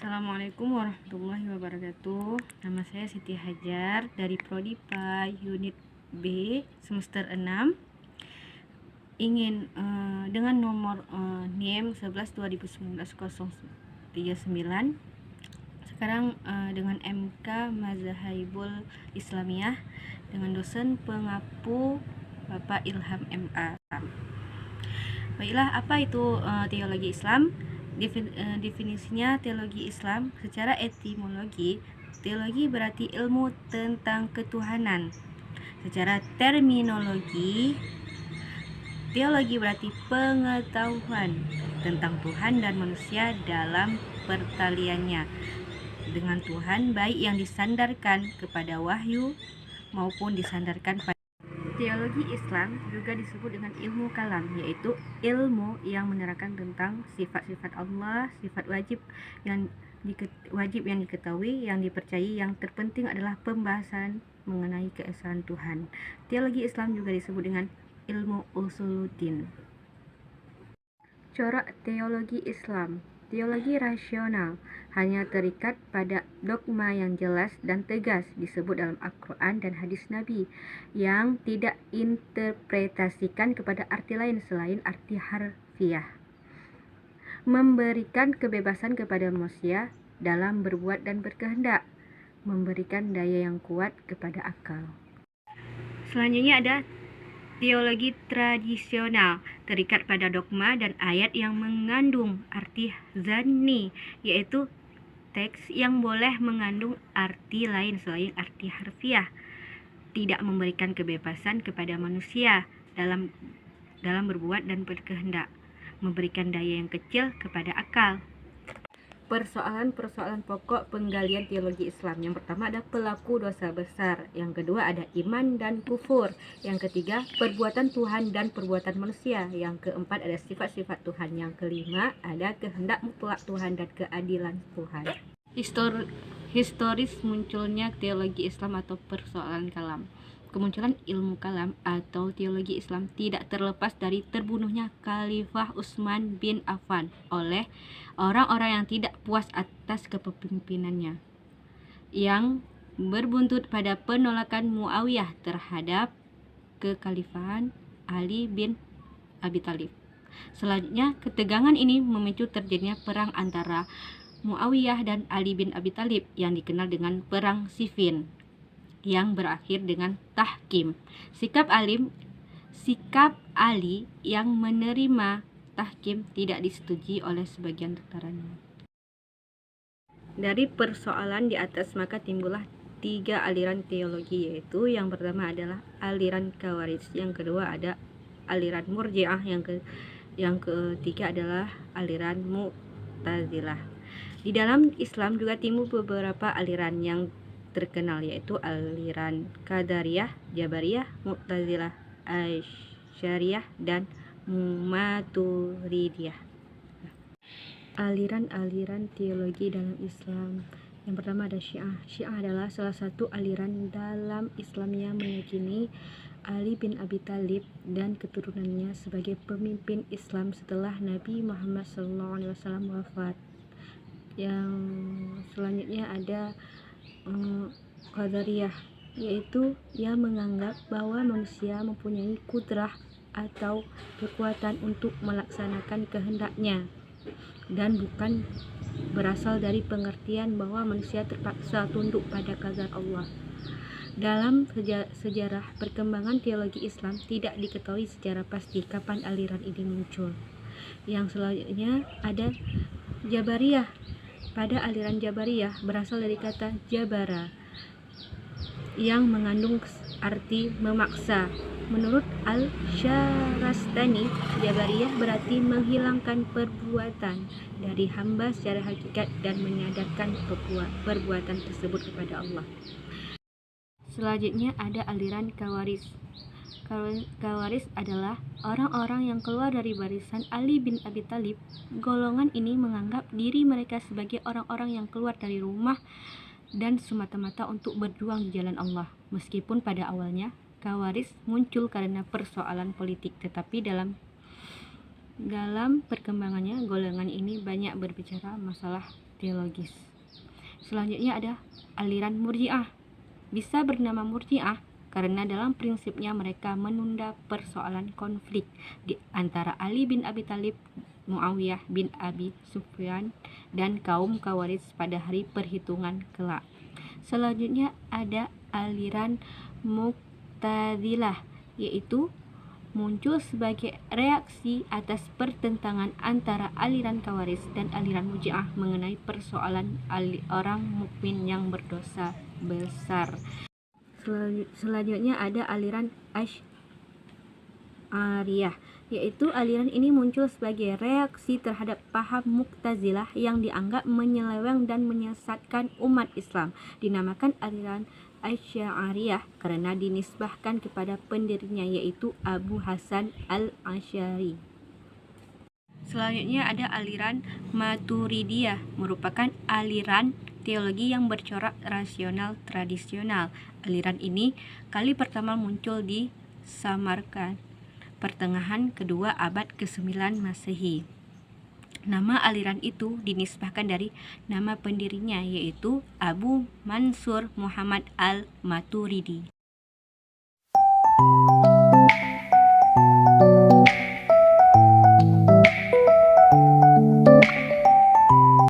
Assalamualaikum warahmatullahi wabarakatuh. Nama saya Siti Hajar dari Prodi PAI Unit B semester 6. Ingin dengan nomor NIM 11 2019 039. Sekarang dengan MK Mazhabul Islamiyah dengan dosen pengapu Bapak Ilham MA. Baiklah, apa itu teologi Islam? Definisinya teologi Islam secara etimologi, teologi berarti ilmu tentang ketuhanan. Secara terminologi, teologi berarti pengetahuan tentang Tuhan dan manusia dalam pertaliannya dengan Tuhan, baik yang disandarkan kepada wahyu maupun disandarkan pada teologi Islam. Juga disebut dengan ilmu kalam, yaitu ilmu yang menerangkan tentang sifat-sifat Allah, sifat wajib yang diketahui, yang dipercayai. Yang terpenting adalah pembahasan mengenai keesaan Tuhan. Teologi Islam juga disebut dengan ilmu usuluddin. Corak teologi Islam. Teologi rasional hanya terikat pada dogma yang jelas dan tegas disebut dalam Al-Quran dan hadis Nabi, yang tidak interpretasikan kepada arti lain selain arti harfiah. Memberikan kebebasan kepada manusia dalam berbuat dan berkehendak, memberikan daya yang kuat kepada akal. Selanjutnya ada teologi tradisional, terikat pada dogma dan ayat yang mengandung arti zanni, yaitu teks yang boleh mengandung arti lain selain arti harfiah, tidak memberikan kebebasan kepada manusia dalam berbuat dan berkehendak, memberikan daya yang kecil kepada akal. Persoalan-persoalan pokok penggalian teologi Islam. Yang pertama ada pelaku dosa besar, yang kedua ada iman dan kufur, yang ketiga perbuatan Tuhan dan perbuatan manusia, yang keempat ada sifat-sifat Tuhan, yang kelima ada kehendak mutlak Tuhan dan keadilan Tuhan. Historis munculnya teologi Islam atau persoalan kalam. Kemunculan ilmu kalam atau teologi Islam tidak terlepas dari terbunuhnya Khalifah Utsman bin Affan oleh orang-orang yang tidak puas atas kepemimpinannya, yang berbuntut pada penolakan Muawiyah terhadap kekhalifahan Ali bin Abi Thalib. Selanjutnya, ketegangan ini memicu terjadinya perang antara Muawiyah dan Ali bin Abi Thalib yang dikenal dengan Perang Siffin, yang berakhir dengan tahkim. Sikap Ali yang menerima tahkim tidak disetujui oleh sebagian tentarannya. Dari persoalan di atas maka timbullah 3 aliran teologi, yaitu yang pertama adalah aliran Khawarij, yang kedua ada aliran Murji'ah, yang ketiga adalah aliran Mu'tazilah. Di dalam Islam juga timbul beberapa aliran yang terkenal, yaitu aliran Qadariyah, Jabariyah, Mu'tazilah, Asy'ariyah, dan Maturidiyah. Aliran-aliran teologi dalam Islam. Yang pertama ada Syiah. Syiah adalah salah satu aliran dalam Islam yang meyakini Ali bin Abi Thalib dan keturunannya sebagai pemimpin Islam setelah Nabi Muhammad SAW wafat. Yang selanjutnya ada Qadariyah, yaitu yang menganggap bahwa manusia mempunyai kudrah atau kekuatan untuk melaksanakan kehendaknya dan bukan berasal dari pengertian bahwa manusia terpaksa tunduk pada qadar Allah. Dalam sejarah perkembangan teologi Islam tidak diketahui secara pasti kapan aliran ini muncul. Yang selanjutnya ada Jabariyah. Pada aliran Jabariyah berasal dari kata jabara yang mengandung arti memaksa. Menurut Al-Syarastani, Jabariyah berarti menghilangkan perbuatan dari hamba secara hakikat dan menyadarkan perbuatan tersebut kepada Allah. Selanjutnya ada aliran Khawarij. Khawarij adalah orang-orang yang keluar dari barisan Ali bin Abi Thalib. Golongan ini menganggap diri mereka sebagai orang-orang yang keluar dari rumah dan semata-mata untuk berjuang di jalan Allah. Meskipun pada awalnya Khawarij muncul karena persoalan politik, tetapi dalam perkembangannya golongan ini banyak berbicara masalah teologis. Selanjutnya ada aliran Murji'ah. Bisa bernama Murji'ah karena dalam prinsipnya mereka menunda persoalan konflik di antara Ali bin Abi Thalib, Muawiyah bin Abi Sufyan, dan kaum Khawarij pada hari perhitungan kelak. Selanjutnya ada aliran Mu'tazilah, yaitu muncul sebagai reaksi atas pertentangan antara aliran Khawarij dan aliran Murji'ah mengenai persoalan orang mukmin yang berdosa besar. Selanjutnya ada aliran Asy'ariyah, yaitu aliran ini muncul sebagai reaksi terhadap paham Mu'tazilah yang dianggap menyeleweng dan menyesatkan umat Islam. Dinamakan aliran Asy'ariyah karena dinisbahkan kepada pendirinya, yaitu Abu Hasan al-Asy'ari. Selanjutnya ada aliran Maturidiyah, merupakan aliran teologi yang bercorak rasional tradisional. Aliran ini kali pertama muncul di Samarkand pertengahan kedua abad ke-9 Masehi. Nama aliran itu dinisbahkan dari nama pendirinya, yaitu Abu Mansur Muhammad al-Maturidi.